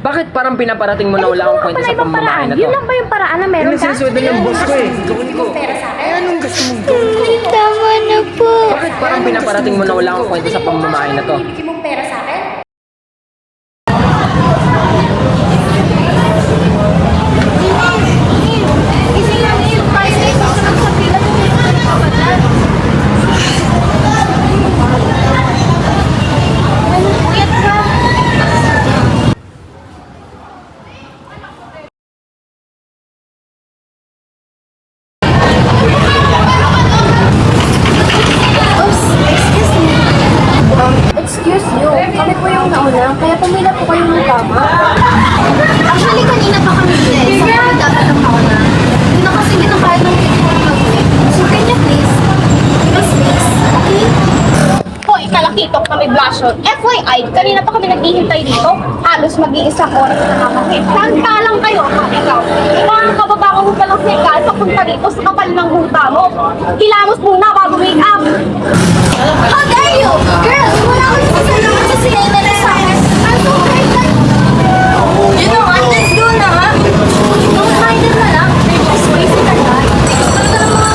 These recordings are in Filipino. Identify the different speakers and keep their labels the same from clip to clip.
Speaker 1: Bakit parang pinaparating mo na wala akong kwenta sa pamamahay na to?
Speaker 2: Yun lang ba yung paraan na meron ka?
Speaker 1: Sinusunod ng boss ko eh. Gawin ko. Anong gusto mong gawin ko?
Speaker 2: Tama na po.
Speaker 1: Bakit parang pinaparating mo na wala akong kwenta sa pamamahay na to?
Speaker 2: Ibigay mong pera sa akin? Excuse you, kami po yung nauna, kaya pumila po kayo ng tama.
Speaker 3: Actually, kanina pa kami din. Sa kami dapat ang mauna. Hindi na kasi din ang kahit ng people mag-wait. So, can you please? Please, okay?
Speaker 4: Hoy, kalakitok na may blushon. FYI, kanina pa kami naghihintay dito. Halos mag-iisang oras na nakakahit. Handa lang kayo, ha, ikaw. Parang kababaka mo pa lang siya papunta dito sa kapal ng buta mo. Hilamos muna bago make up.
Speaker 3: How dare you? Girls, wala ko yung sasabihin sa sila na lang sa akin. I'm so hurt. You know what? Let's go na, ha? Don't hide it na lang. Just wasting our time. Basta ng mga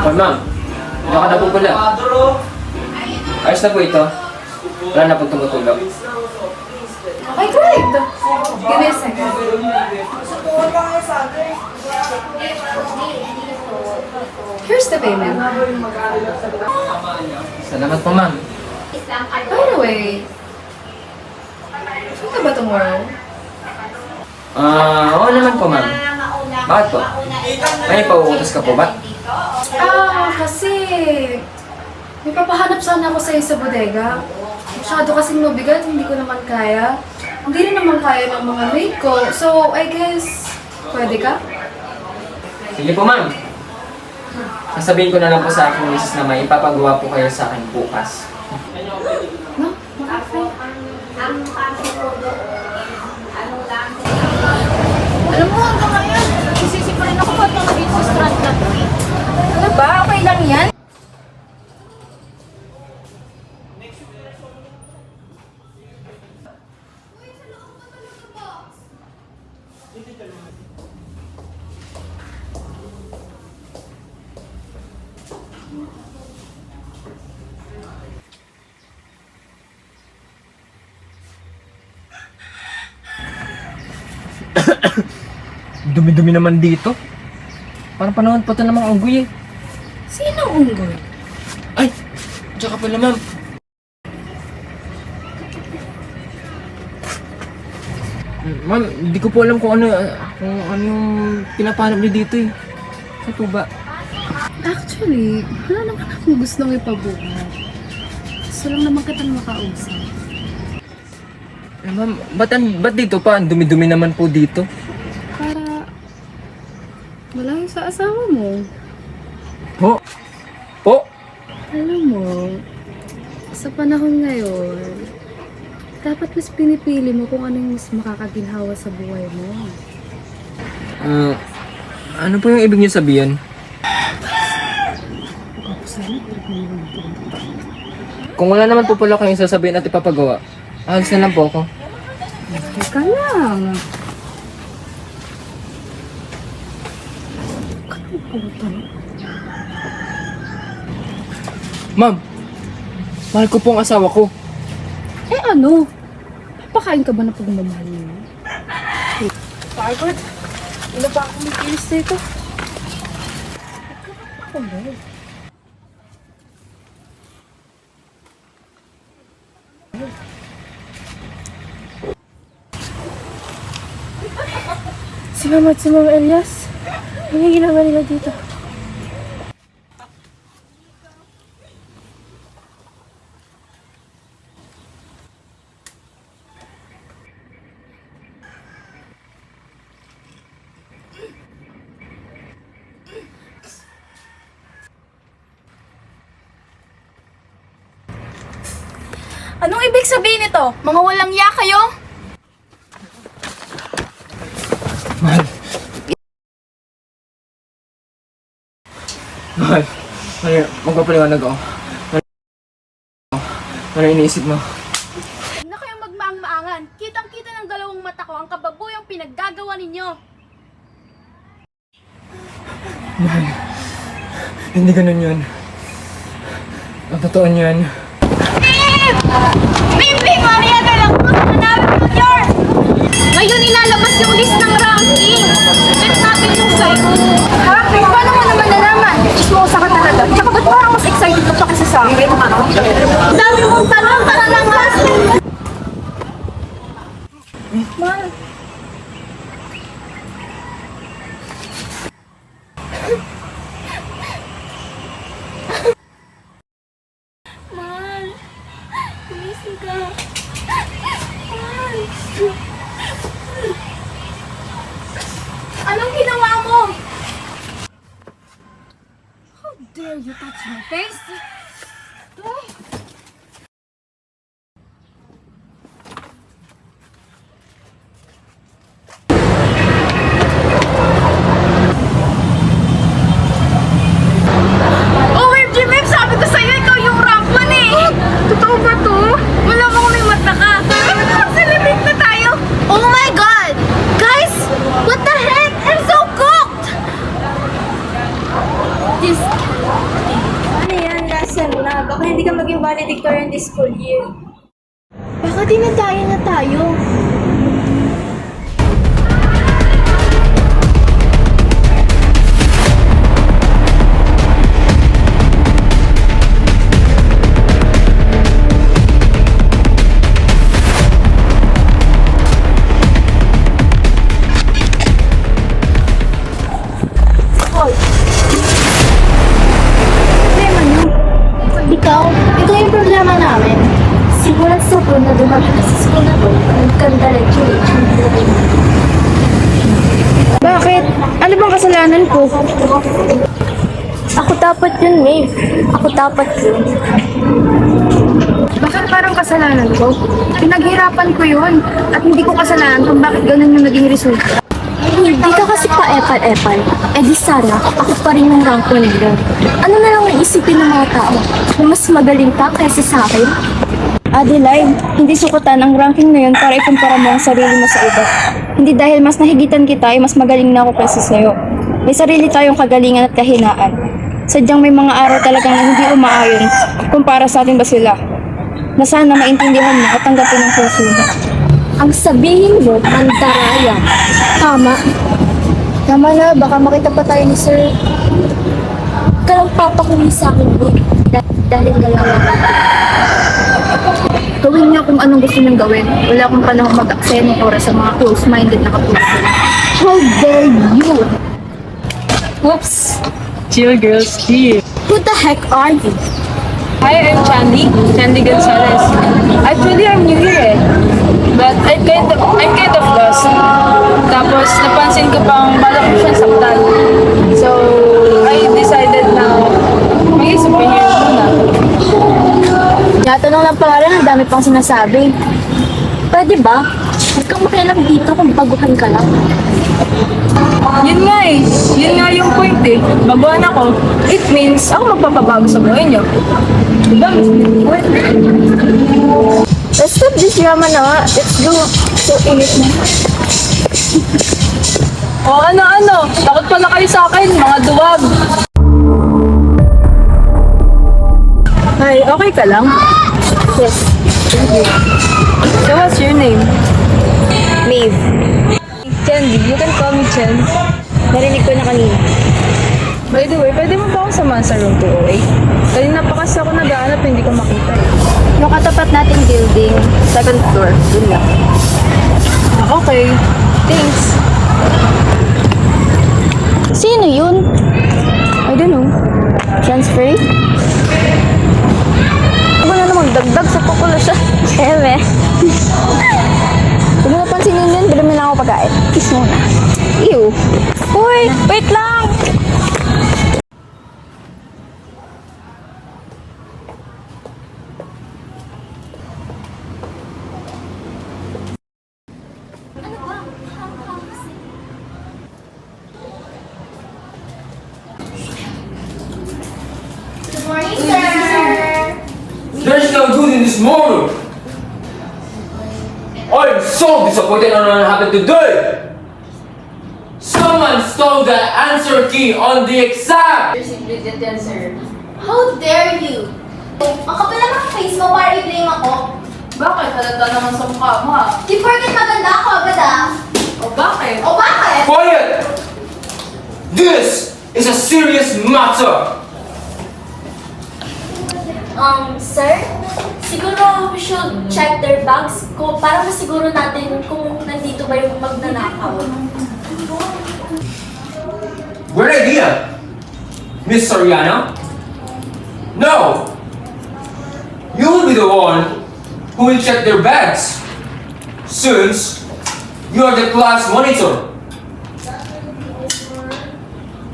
Speaker 1: Oh, ma'am. Ano ka na po pala? Ayos na po ito. Wala na po tumutulog.
Speaker 3: Okay, great. Give me a second. Here's the payment.
Speaker 1: Salamat po, ma'am.
Speaker 3: By the way, free ka ba tomorrow?
Speaker 1: Oo naman po, ma'am. Bakit po? May pauutos ka po ba?
Speaker 3: Kasi may papahanap sana ako sa'yo sa bodega. Masyado kasing mabigat, hindi ko naman kaya. Hindi rin naman kaya ng mga mate ko. So, I guess, pwede ka?
Speaker 1: Sige po, ma'am. Sasabihin ko na lang po sa aking misis na may ipapagawa po kayo sa akin bukas.
Speaker 3: No? Okay.
Speaker 4: Alam mo, hanggang ngayon, nagsisisi pa rin ako ba't nang naging sa strand na to eh.
Speaker 3: Ano ba? Okay lang yan?
Speaker 1: Dumi-dumi naman dito. Parang panahon pa ito ng mga unggoy eh.
Speaker 3: Sino unggoy?
Speaker 1: Ay! Tsaka pala, ma'am. Ma'am, hindi ko po alam kung ano yung pinapanap niyo dito eh. Ano po ba?
Speaker 3: Actually, wala naman akong gustong ipabuhat. Gusto lang naman kitang makausap.
Speaker 1: Ma'am, ba't dito pa? Ang dumi-dumi naman po dito.
Speaker 3: Para malayo sa asawa mo.
Speaker 1: Po? Po?
Speaker 3: Alam mo, sa panahon ngayon, dapat mas pinipili mo kung anong mas makakaginhawa sa buhay mo.
Speaker 1: Ano po yung ibig niyo sabihin? Kung wala naman po pala kayong sasabihin at ipapagawa, alis na lang po ako.
Speaker 3: Teka lang.
Speaker 1: Ma'am, mahal ko po ang asawa ko.
Speaker 3: Eh ano? Papakain ka ba na pagmamahal mo? Pagod. Wala pa akong makilis dito. Ako ba? Si Mama at si Mama Elias.
Speaker 2: Ano yung ginagawa nila dito?
Speaker 3: Anong ibig sabihin nito? Mga walang ya kayo?
Speaker 1: Mahal. Mahal. Magpapaliwanag ako. Ano iniisip mo?
Speaker 3: Huwag na kayong magmaang-maangan. Kitang-kita ng dalawang mata ko ang kababuyang pinaggagawa ninyo.
Speaker 1: Mahal. Hindi ganun yun. Ang totoo niyan.
Speaker 3: Babe, Maria, lang po sa namin mo yun! Ngayon ilalabas yung list ng ranking. Check natin yung site. Ha? Paano mo naman nalaman? Chismosa ka talaga. Tsaka ba't parang mas excited ka pa kasi sa akin? Dami mong tanong, tara lang class. Mahal. Mahal. Gumising ka. Mahal. Anong ginawa mo? How dare you touch my face? Ay. OMG, babe! Sabi ko sa'yo, ikaw yung rank 1 eh! Totoo ba to? Wala mo may mata ka. Mag-celebrate na tayo! Oh my God! Guys! What the heck? I'm so cooked! This...
Speaker 2: Ano yan? Lesson na. Baka hindi ka maging valedictorian this school year.
Speaker 3: Baka dinadayan na tayo. Ikaw yung problema namin.
Speaker 2: Simulat sa po na dumating ka sa school na po, nagkandaretso-retso na buhay.
Speaker 3: Bakit? Ano bang kasalanan ko?
Speaker 2: Ako dapat yun, Maeve. Ako dapat yun.
Speaker 3: Bakit parang kasalanan ko? Pinaghirapan ko yun. At hindi ko kasalanan kung bakit ganun yung naging resulta.
Speaker 2: Hindi ka kasi pa-epal-epal. Eh di sana, ako pa rin yung rank ko nila. Ano na lang ang isipin ng mga tao? Na mas magaling ka kaysa sa akin?
Speaker 3: Adeline, hindi sukutan ang ranking na yun para ikumpara mo ang sarili mo sa iba. Hindi dahil mas nahigitan kita ay mas magaling na ako kaysa sa'yo. May sarili tayong kagalingan at kahinaan. Sadyang may mga araw talagang na hindi umaayon kumpara sa atin ba sila. Na sana maintindihan mo at tanggapin ang puso mo.
Speaker 2: Ang sabihin mo, mandaraya. Tama.
Speaker 3: Tama na, baka makita pa tayo ni Sir.
Speaker 2: Huwag ka lang papakuwi sa akin, Maeve. Dahil dalawa.
Speaker 3: Gawin niyo kung anong gusto niyong gawin. Wala akong panahon mag-aksaya ng oras sa mga close-minded na kapuso.
Speaker 2: How dare you?
Speaker 5: Oops. Chill girls, chill.
Speaker 2: Who the heck are you?
Speaker 5: Hi, I'm Chandy Gonzalez. Actually, I'm new here eh. But I'm kind of lost. Tapos, napansin ko pang balak ko siyang saktan. So, I decided na mag-isipin niyo muna.
Speaker 2: Natanong lang pala rin, ang dami pang sinasabi. Pwede ba? Huwag kang makialam dito kung baguhan ka lang.
Speaker 5: Yun nga eh. Yun nga yung point eh. Baguhan ako. It means ako magpapabago sa buhay niyo. Diba, Miss Beautiful?
Speaker 2: Let's stop this drama na nga. Let's go. So, init na.
Speaker 5: O ano? Takot pala kayo sa akin, mga duwag. Hi, okay ka lang?
Speaker 2: Yes.
Speaker 5: So what's your name?
Speaker 2: Maeve.
Speaker 5: Chandy, you can call me Chen.
Speaker 2: Narinig ko na kanina.
Speaker 5: By the way, pwede mo ba akong samahan sa room 208? Kanina pa kasi ako nag-aanap, hindi ko makita.
Speaker 2: Yung katapat nating building, 7th floor. Dun lang.
Speaker 5: Okay, thanks.
Speaker 2: Sino yun? I don't know. Transfer? Ako na namang dagdag sa populasyon. Eme. Huwag mo napansinin yun. Bili mo na ako pagkain. Kiss mo na. Ew. Uy, wait lang!
Speaker 3: Good morning, sir.
Speaker 1: There's no good in this morning. I'm so disappointed on what happened today. Someone stole the answer key on the exam.
Speaker 3: How dare you? Ang kapal naman ang face mo para i-blame ako.
Speaker 5: Bakit? Halata naman sa mukha mo ha.
Speaker 3: Di porket maganda ako agad ah.
Speaker 5: O bakit?
Speaker 3: O bakit?
Speaker 1: Quiet! This is a serious matter.
Speaker 2: Sir? Siguro we should check their bags ko para masiguro natin kung nandito ba yung magnanakaw.
Speaker 1: Great idea, Miss Soriano. No, you will be the one who will check their bags, since you are the class monitor.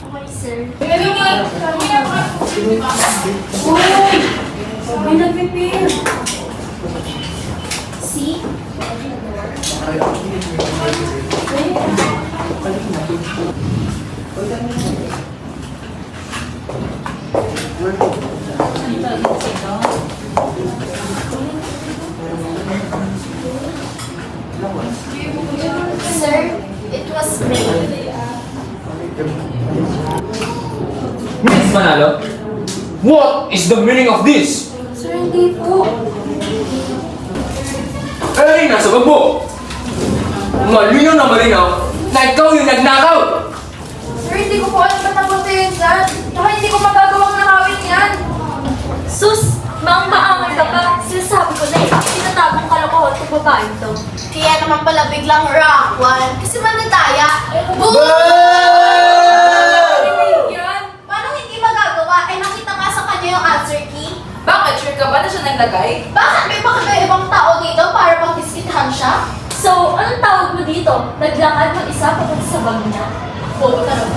Speaker 2: Okay, sir.
Speaker 5: May nag-prepare.
Speaker 2: See?
Speaker 3: Sir, it was me.
Speaker 1: Miss Manalo, what is the meaning of this?
Speaker 2: Sir, hindi po.
Speaker 1: Eh, nasa bag mo. Malinaw na malinaw na ikaw yung nagnakaw.
Speaker 3: Sir, hindi ko po alam ba't napunta yun dyan. Tsaka hindi ko magagawang nakawin yan.
Speaker 2: Sus! Maang-maangal ka pa. Sinasabi ko na tinatagong kalokohan kung babae to.
Speaker 3: Kaya naman pala biglang rock one. Kasi manataya. Boom!
Speaker 5: Yan.
Speaker 3: Paano hindi magagawa? Eh nakita nga sa kanya yung answer key.
Speaker 5: Bakit? Sure ka ba na siya naglagay?
Speaker 3: Bakit may ibang tao dito para pang diskitahan siya?
Speaker 2: So, anong tawag mo dito? Naglakad mag-isa papunta sa bag niya?
Speaker 3: Oo, talaga.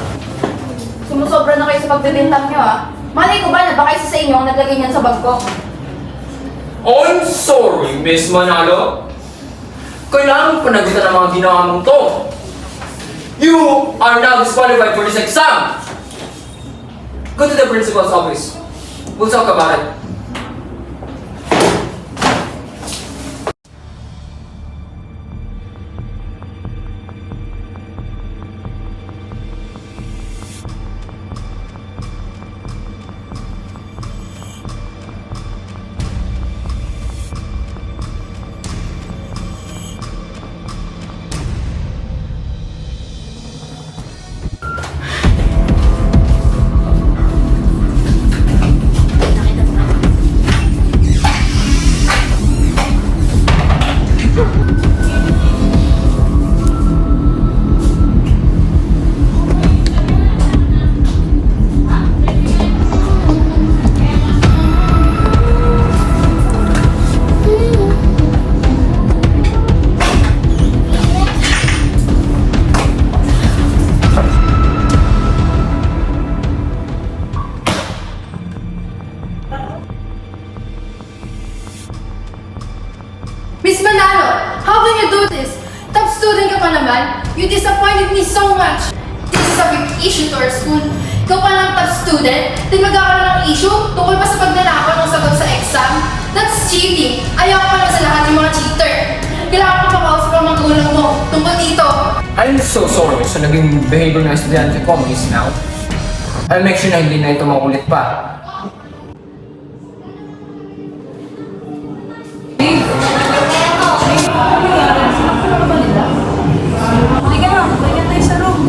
Speaker 5: Sumusobra na kayo sa pagbibintang niyo ah. Malay ko ba na baka isa sa inyo ang naglagay niyan sa bag ko?
Speaker 1: I'm sorry, Miss Manalo. Kailangan panagutan ang mga ginawa mong to. You are now disqualified for this exam. Go to the principal's office. We'll talk about it.
Speaker 6: Miss Manalo, how can you do this? Top student ka pa naman. You disappointed me so much. This is a big issue to our school. Ikaw pa lang top student, din magkakaroon ng issue tungkol pa sa pagnanakaw ng sagot sa exam. That's cheating. Ayaw pa lang sa lahat ng mga cheater. Kailangan ko makausap ang magulang mo tungkol dito.
Speaker 1: I'm so sorry sa naging behavior ng estudyante ko, Miss Now. I'll make sure na hindi na ito makulit pa.
Speaker 5: Halika na, balikan tayo sa room.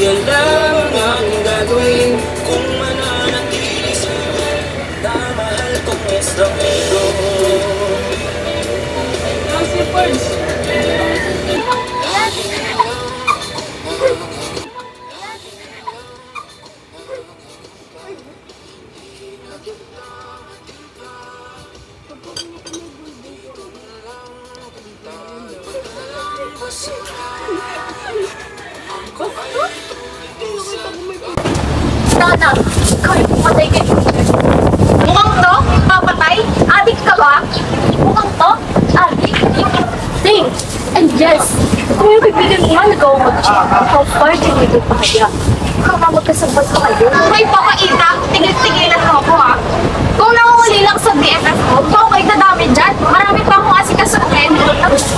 Speaker 7: yan lang ang aking gagawin kung mananatili sa'yo na mahal kong estrapido.
Speaker 4: Donna, ikaw yung pumatay kay Mukhang to? Papatay? Adik ka ba? Mukhang to? Adik?
Speaker 2: Sing! And yes, kung yung kaibigan mo nga nagawa mag-check, how far can you go pa kaya? Kung nga magkasabot ka kayo.
Speaker 4: Hoy, papaita! Tigil-tigilan mo ako ha! Kung nangunguli lang sa BFF ko, ikaw kayo dadami dyan. Marami pa akong asikasuhin.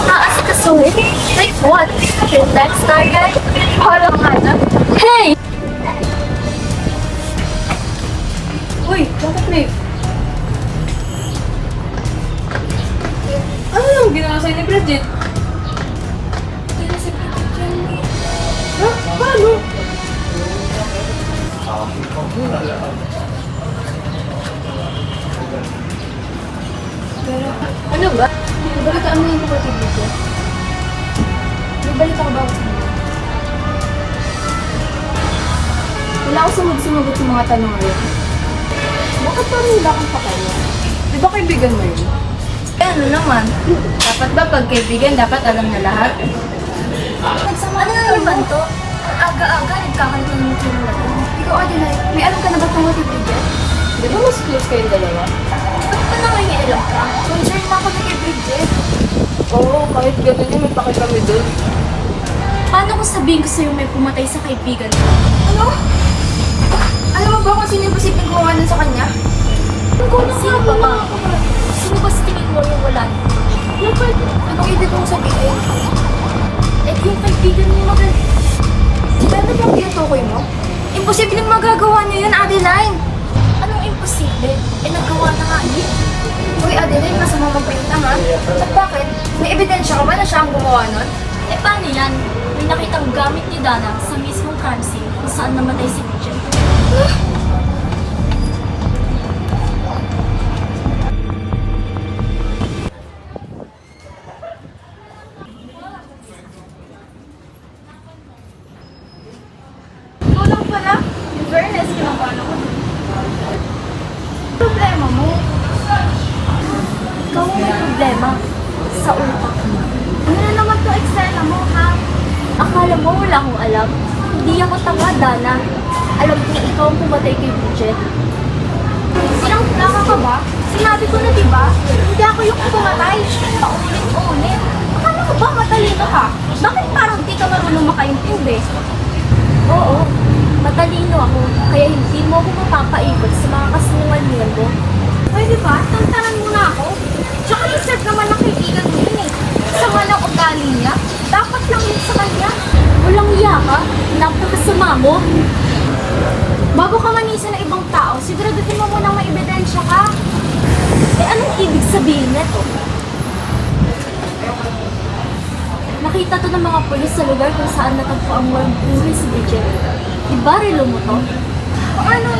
Speaker 2: Naasikasuhin? Like what? Yung next target?
Speaker 4: Parang nga na.
Speaker 2: Hey!
Speaker 5: Uy, bakit Nick? Ano yung ginawa sa'yo ni Bridget? Ha? Paano?
Speaker 6: Ano ba? Balitaan mo yung kapatid ko. May balita ka ba ako sa kanya? Wala ako sumagot sa mga tanong ngayon. Bakit parang wala kang pakaya?
Speaker 5: Di ba kaibigan mo yun?
Speaker 6: Ano naman? Dapat ba pag kaibigan, dapat alam na lahat?
Speaker 2: Nagsama na naman to. Aga-aga, nagkakalit ng mutulo na to.
Speaker 6: Ikaw, Adeline, may alam ka na ba tungkol kay Bridget?
Speaker 5: Di ba mas close kayong dalawa?
Speaker 2: Ba't pa nangangialam ka?
Speaker 6: Concern na ako na kay Bridget.
Speaker 5: Oo, kahit gano'n yun, may paki kami dun.
Speaker 2: Paano kung sabihin ko sa'yo may pumatay sa kaibigan mo?
Speaker 6: Ano? Alam mo ba kung sino yung posibleng gumawa nun sa kanya?
Speaker 2: Sino ba ba? Sino ba sa tingin mo yung wala?
Speaker 6: Anong ibig kong sabihin?
Speaker 2: Eh, yung kaibigan mo magaling.
Speaker 6: Ano bang tinutukoy mo? Imposibleng magagawa niya yun, Adeline!
Speaker 2: Anong imposible? Eh, nagawa na nga yun.
Speaker 6: Uy, Adeline, masama magpainta ha? At bakit? May ebidensya ka ba na siya ang gumawa nun?
Speaker 2: Eh, paano yan? May nakitang gamit ni Dana sa mismong crime scene kung saan namatay si Bridget.
Speaker 6: Ikaw lang pala. In fairness, kinakano ko. Problema mo.
Speaker 2: Ikaw ang may problema sa utak mo.
Speaker 6: Ano na naman to eksena mo, ha?
Speaker 2: Akala mo wala akong alam? Hindi ako tanga, Dana. Alam ko ikaw ang pumatay kay Bridget.
Speaker 6: Silang plaka ka ba? Sinabi ko na diba? Hindi ako yung pumatay. Paulit-ulit. Akala ko ba matalino ka? Bakit parang di ka marunong makaintindi?
Speaker 2: Oo, matalino ako, kaya hindi mo ako mapapaikot sa mga kasinungalingan mo.
Speaker 6: Pwede ba? Tantanan mo na ako. Tsaka deserve naman ng kaibigan mo yun eh. Sama ng ugali niya. Dapat lang yun sa kanya.
Speaker 2: Walang iya ka, napakasama mo.
Speaker 6: Bago ka manisa ng ibang tao, siguraduhin mo munang may ebidensya ka.
Speaker 2: Eh, anong ibig sabihin nito? Nakita to ng mga pulis sa lugar kung saan natagpo ang walang buhay si Bridget. Diba relo mo to?
Speaker 6: Paano?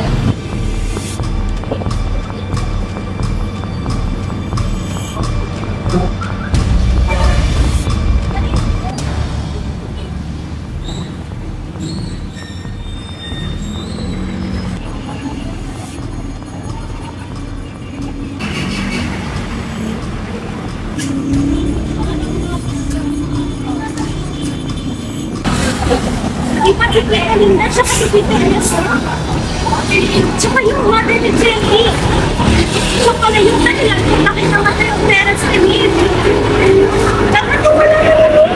Speaker 2: Ipakikialin na siya kasi Pilipinas mo. Tsaka yung mother ni Jenny. Siya pala yung dahilan kung bakit namatay ang parents ni Mir. Dapat ko wala naman.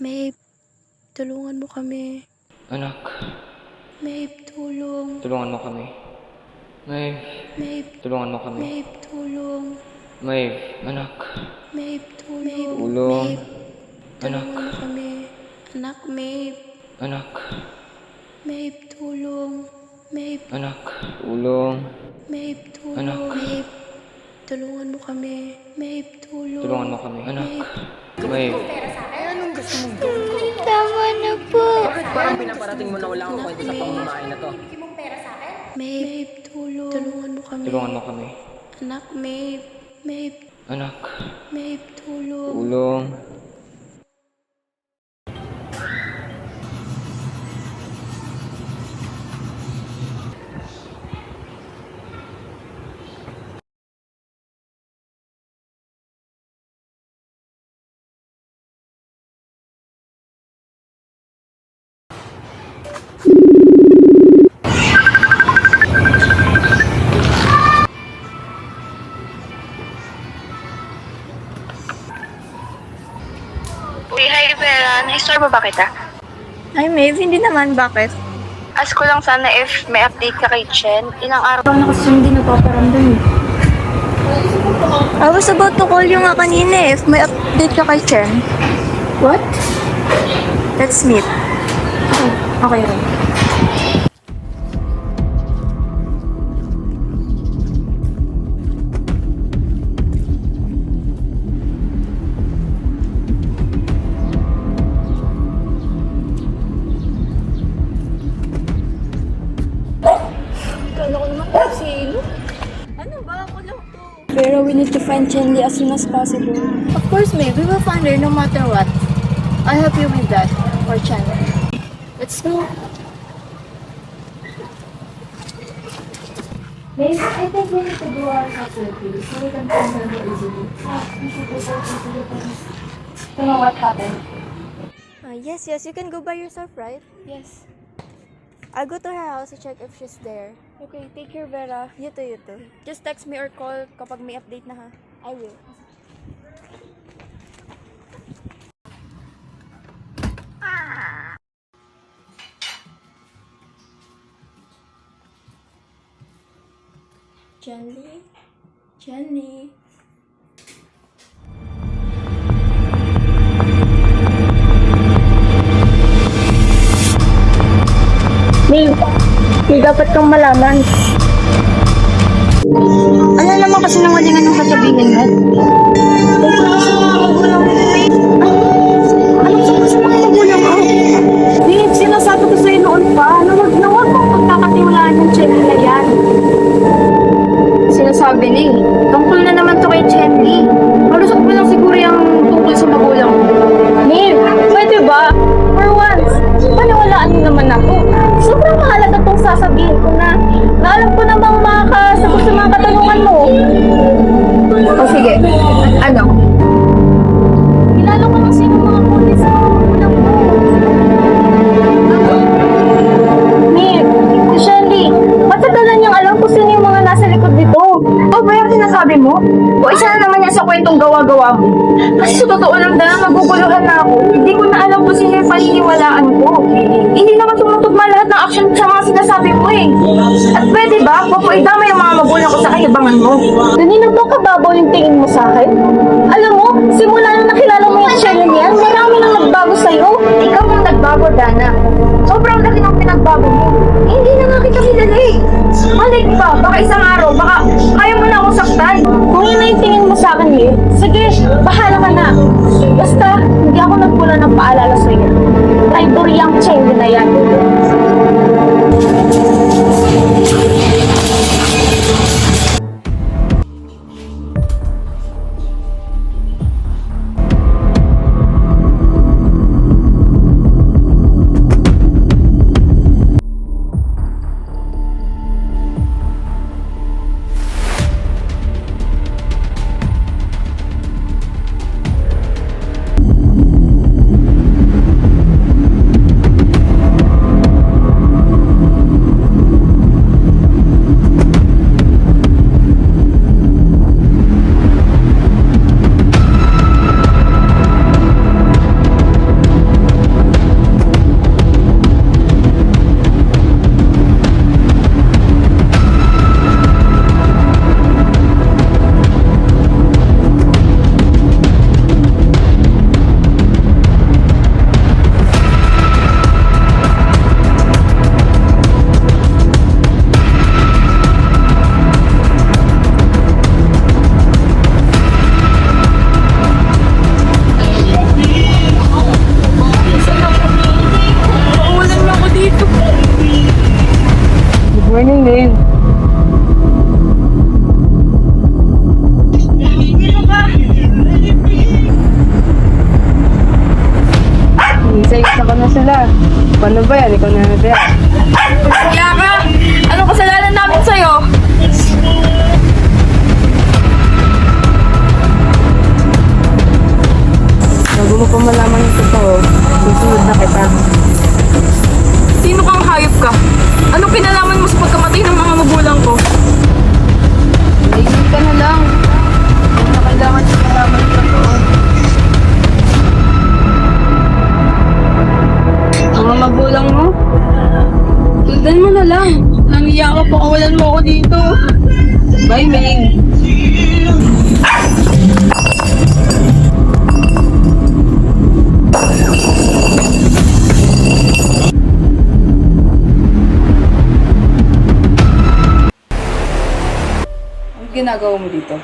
Speaker 8: Maeve, tulungan mo kami.
Speaker 1: Anak,
Speaker 8: Maeve, tulong.
Speaker 1: tulungan mo kami. Maeve,
Speaker 8: Maeve,
Speaker 1: tulungan mo kami.
Speaker 8: Maeve, tulong.
Speaker 1: Maeve, anak.
Speaker 8: Maeve, tulong.
Speaker 1: Tulong.
Speaker 8: Maeve,
Speaker 1: Anak,
Speaker 8: tulungan mo kami. Anak, Maeve.
Speaker 1: anak,
Speaker 8: Maeve, tulong. Maeve,
Speaker 1: anak. Tulong.
Speaker 8: Maeve, tulong.
Speaker 1: Anak.
Speaker 8: Maeve, tulungan mo kami. Maeve, tulong.
Speaker 1: Tulungan mo kami. Anak. Maeve.
Speaker 8: Tama na po.
Speaker 9: Parang pinaparating mo na wala akong kwento sa pamamahay na to.
Speaker 8: Maeve, tulong. Tulungan mo kami.
Speaker 1: Tulungan mo kami.
Speaker 8: Anak, Maeve. Maeve,
Speaker 1: Anak.
Speaker 8: Maeve, tulong.
Speaker 1: Tulong.
Speaker 10: Uy, hi Vera. Na-store ba kita?
Speaker 3: Ay, Maeve, hindi naman. Bakit?
Speaker 10: Ask ko lang sana if may update ka kay Chen. Ilang araw
Speaker 3: Parang kasi hindi napaparamdam eh. I was about to call you nga kanina if may update ka kay Chen.
Speaker 5: What?
Speaker 3: Let's meet.
Speaker 5: Okay, Ren.
Speaker 3: Pero we need to find Chen Li as soon as possible.
Speaker 5: Of course, Maeve. We will find her no matter what. I'll help you with that. For Chan. Let's go.
Speaker 2: Babe, I think we need to do our activities so we can find her more easily. We should go to the police to know what happened.
Speaker 3: Yes, you can go by yourself, right?
Speaker 2: Yes.
Speaker 3: I'll go to her house to check if she's there.
Speaker 2: Okay, take care, Vera.
Speaker 3: You too. Just text me or call kapag may update na ha.
Speaker 2: I will.
Speaker 3: Chen Li? Chen Li?
Speaker 4: May dapat kang malaman.
Speaker 3: Ano naman kasi nangalingan ng sasabihin mo? Ano sa mga magulang ko?
Speaker 4: Babe, sinasabi ko sa'yo noon pa na huwag mong pagkakatiwalaan yung Chen Li na yan. Sinasabi ni, tungkol na naman to kay Chen Li. Malusot mo lang siguro yung tungkol sa magulang mo. Babe, pwede ba? For once, paniwalaan mo naman ako. Sobrang mahalaga tong sasabihin ko na alam ko namang makakasagot sa mga katanungan mo.
Speaker 3: O sige, ano?
Speaker 4: Kilala ko lang sino mga pulis sa mga magulang mo. Babe, si Shelly, matagalan niyang alam kung sino yung mga nasa likod nito.
Speaker 3: O ba yung sinasabi mo? O isa na naman yan sa kwentong gawa-gawa mo? Kasi sa totoo lang dahil maguguluhan na ako. Hindi ko na alam kung sino yung paniniwalaan ko. Hindi naman tumutugma lahat ng action sa mga sinasabi mo eh. At pwede ba? Idama yung mga magulang ko sa kahibangan mo.
Speaker 4: Kanina ba kababaw yung tingin mo sa akin? Alam mo, simula nang nakilala mo yung Shelly niyan, marami nang nagbago sa'yo.
Speaker 3: Ikaw ang nagbago, Dana. Sobrang laki ng pinagbago mo. Hindi na nga kita kilala eh. Malik pa, baka isang araw, baka kaya mo na akong saktan.
Speaker 4: Kung yun na yung tingin mo sa akin, Liv, sige, bahala ka na. Basta, hindi ako nagkulang ng paalala sa'yo. Traitor yung Shelly na yan.
Speaker 5: Paano ba yan? Ikaw na natin. Kaya ka! Anong kasalanan namin sa'yo? Bago mo pa malaman yung totoo, susunod na kita. Sino kang hayop ka? Anong kinalaman mo sa pagkamatay ng mga magulang ko? Naisip ka na lang. Hindi na kailangan yung malaman yung totoo. Mga magulang mo? Tuldan mo na lang. Nangiyak ka, pakawalan mo ako dito. Bye, May. Anong ginagawa mo dito?